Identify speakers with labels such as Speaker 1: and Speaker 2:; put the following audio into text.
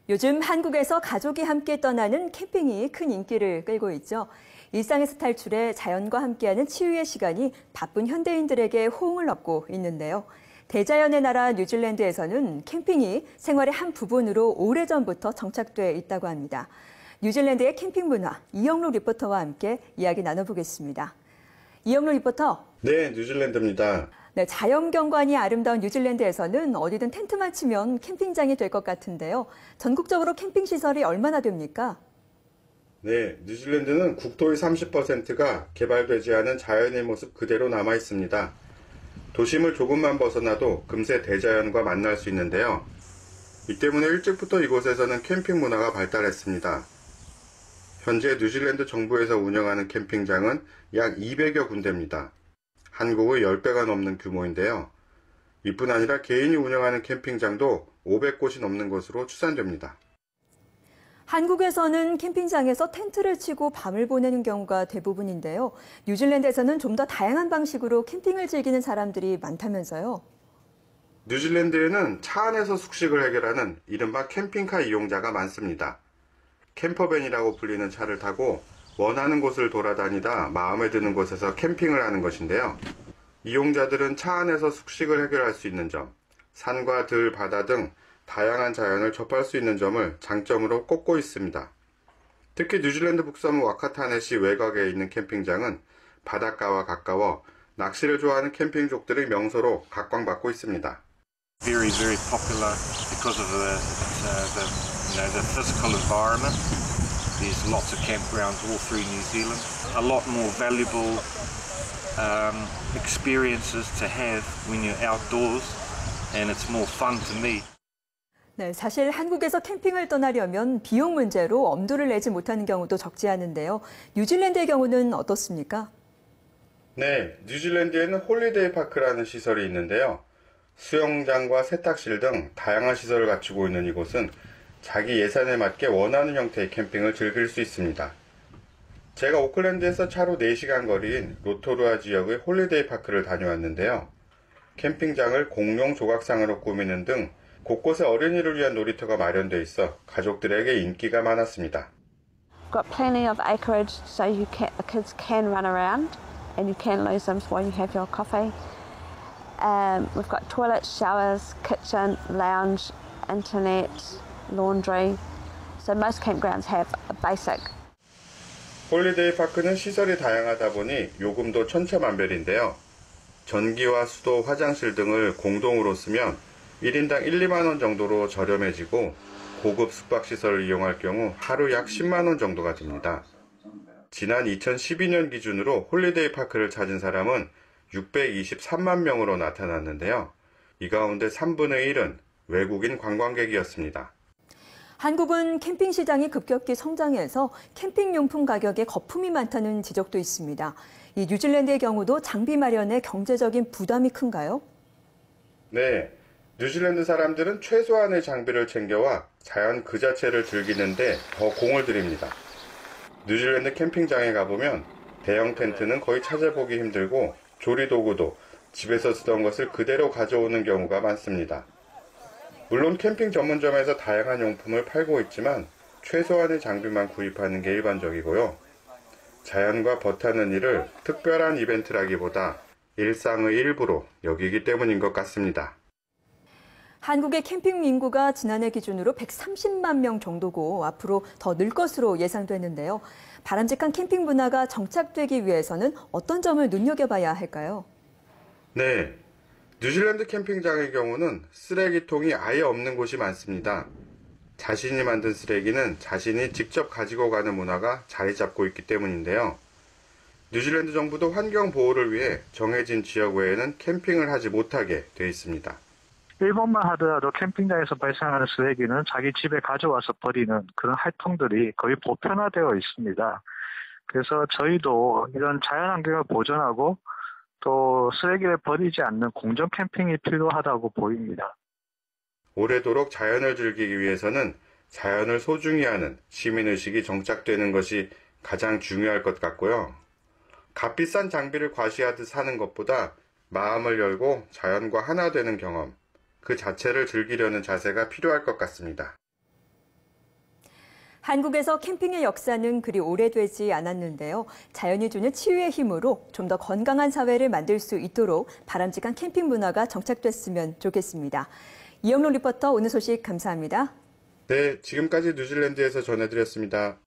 Speaker 1: 요즘 한국에서 가족이 함께 떠나는 캠핑이 큰 인기를 끌고 있죠. 일상에서 탈출해 자연과 함께하는 치유의 시간이 바쁜 현대인들에게 호응을 얻고 있는데요. 대자연의 나라 뉴질랜드에서는 캠핑이 생활의 한 부분으로 오래전부터 정착돼 있다고 합니다. 뉴질랜드의 캠핑 문화, 이영록 리포터와 함께 이야기 나눠보겠습니다. 이영록 리포터.
Speaker 2: 네, 뉴질랜드입니다.
Speaker 1: 네, 자연경관이 아름다운 뉴질랜드에서는 어디든 텐트만 치면 캠핑장이 될 것 같은데요. 전국적으로 캠핑 시설이 얼마나 됩니까?
Speaker 2: 네, 뉴질랜드는 국토의 30%가 개발되지 않은 자연의 모습 그대로 남아 있습니다. 도심을 조금만 벗어나도 금세 대자연과 만날 수 있는데요. 이 때문에 일찍부터 이곳에서는 캠핑 문화가 발달했습니다. 현재 뉴질랜드 정부에서 운영하는 캠핑장은 약 200여 군데입니다. 한국의 10배가 넘는 규모인데요. 이뿐 아니라 개인이 운영하는 캠핑장도 500곳이 넘는 것으로 추산됩니다.
Speaker 1: 한국에서는 캠핑장에서 텐트를 치고 밤을 보내는 경우가 대부분인데요. 뉴질랜드에서는 좀 더 다양한 방식으로 캠핑을 즐기는 사람들이 많다면서요.
Speaker 2: 뉴질랜드에는 차 안에서 숙식을 해결하는 이른바 캠핑카 이용자가 많습니다. 캠퍼밴이라고 불리는 차를 타고 원하는 곳을 돌아다니다 마음에 드는 곳에서 캠핑을 하는 것인데요. 이용자들은 차 안에서 숙식을 해결할 수 있는 점, 산과 들, 바다 등 다양한 자연을 접할 수 있는 점을 장점으로 꼽고 있습니다. 특히 뉴질랜드 북서부 와카타네시 외곽에 있는 캠핑장은 바닷가와 가까워 낚시를 좋아하는 캠핑족들의 명소로 각광받고 있습니다.
Speaker 3: Very popular because of the physical environment. There's lots of campgrounds all through New Zealand. A lot more valuable experiences to have when you're outdoors, and it's more fun to me.
Speaker 1: 네, 사실 한국에서 캠핑을 떠나려면 비용 문제로 엄두를 내지 못하는 경우도 적지 않은데요. 뉴질랜드의 경우는 어떻습니까?
Speaker 2: 네, 뉴질랜드에는 홀리데이 파크라는 시설이 있는데요. 수영장과 세탁실 등 다양한 시설을 갖추고 있는 이곳은 자기 예산에 맞게 원하는 형태의 캠핑을 즐길 수 있습니다. 제가 오클랜드에서 차로 4시간 거리인 로토루아 지역의 홀리데이 파크를 다녀왔는데요. 캠핑장을 공룡 조각상으로 꾸미는 등 곳곳에 어린이를 위한 놀이터가 마련되어 있어 가족들에게 인기가 많았습니다.
Speaker 4: Got plenty of acreage so the kids can run around and you can lose them while you have your coffee. We've got toilets, showers, kitchen, lounge, internet, laundry. So most campgrounds have a basic.
Speaker 2: 홀리데이 파크는 시설이 다양하다 보니 요금도 천차만별인데요. 전기와 수도, 화장실 등을 공동으로 쓰면 1인당 1, 2만 원 정도로 저렴해지고 고급 숙박시설을 이용할 경우 하루 약 10만 원 정도가 듭니다. 지난 2012년 기준으로 홀리데이 파크를 찾은 사람은 623만 명으로 나타났는데요. 이 가운데 3분의 1은 외국인 관광객이었습니다.
Speaker 1: 한국은 캠핑 시장이 급격히 성장해서 캠핑용품 가격에 거품이 많다는 지적도 있습니다. 이 뉴질랜드의 경우도 장비 마련에 경제적인 부담이 큰가요?
Speaker 2: 네, 뉴질랜드 사람들은 최소한의 장비를 챙겨와 자연 그 자체를 즐기는데 더 공을 들입니다. 뉴질랜드 캠핑장에 가보면 대형 텐트는 거의 찾아보기 힘들고 조리도구도 집에서 쓰던 것을 그대로 가져오는 경우가 많습니다. 물론 캠핑 전문점에서 다양한 용품을 팔고 있지만 최소한의 장비만 구입하는 게 일반적이고요. 자연과 벗하는 일을 특별한 이벤트라기보다 일상의 일부로 여기기 때문인 것 같습니다.
Speaker 1: 한국의 캠핑 인구가 지난해 기준으로 130만 명 정도고 앞으로 더 늘 것으로 예상되는데요. 바람직한 캠핑 문화가 정착되기 위해서는 어떤 점을 눈여겨봐야 할까요?
Speaker 2: 네, 뉴질랜드 캠핑장의 경우는 쓰레기통이 아예 없는 곳이 많습니다. 자신이 만든 쓰레기는 자신이 직접 가지고 가는 문화가 자리 잡고 있기 때문인데요. 뉴질랜드 정부도 환경 보호를 위해 정해진 지역 외에는 캠핑을 하지 못하게 돼 있습니다.
Speaker 5: 일본만 하더라도 캠핑장에서 발생하는 쓰레기는 자기 집에 가져와서 버리는 그런 활동들이 거의 보편화되어 있습니다. 그래서 저희도 이런 자연환경을 보존하고 또 쓰레기를 버리지 않는 공정 캠핑이 필요하다고 보입니다.
Speaker 2: 오래도록 자연을 즐기기 위해서는 자연을 소중히 하는 시민의식이 정착되는 것이 가장 중요할 것 같고요. 값비싼 장비를 과시하듯 사는 것보다 마음을 열고 자연과 하나 되는 경험, 그 자체를 즐기려는 자세가 필요할 것 같습니다.
Speaker 1: 한국에서 캠핑의 역사는 그리 오래되지 않았는데요. 자연이 주는 치유의 힘으로 좀 더 건강한 사회를 만들 수 있도록 바람직한 캠핑 문화가 정착됐으면 좋겠습니다. 이영록 리포터, 오늘 소식 감사합니다.
Speaker 2: 네, 지금까지 뉴질랜드에서 전해드렸습니다.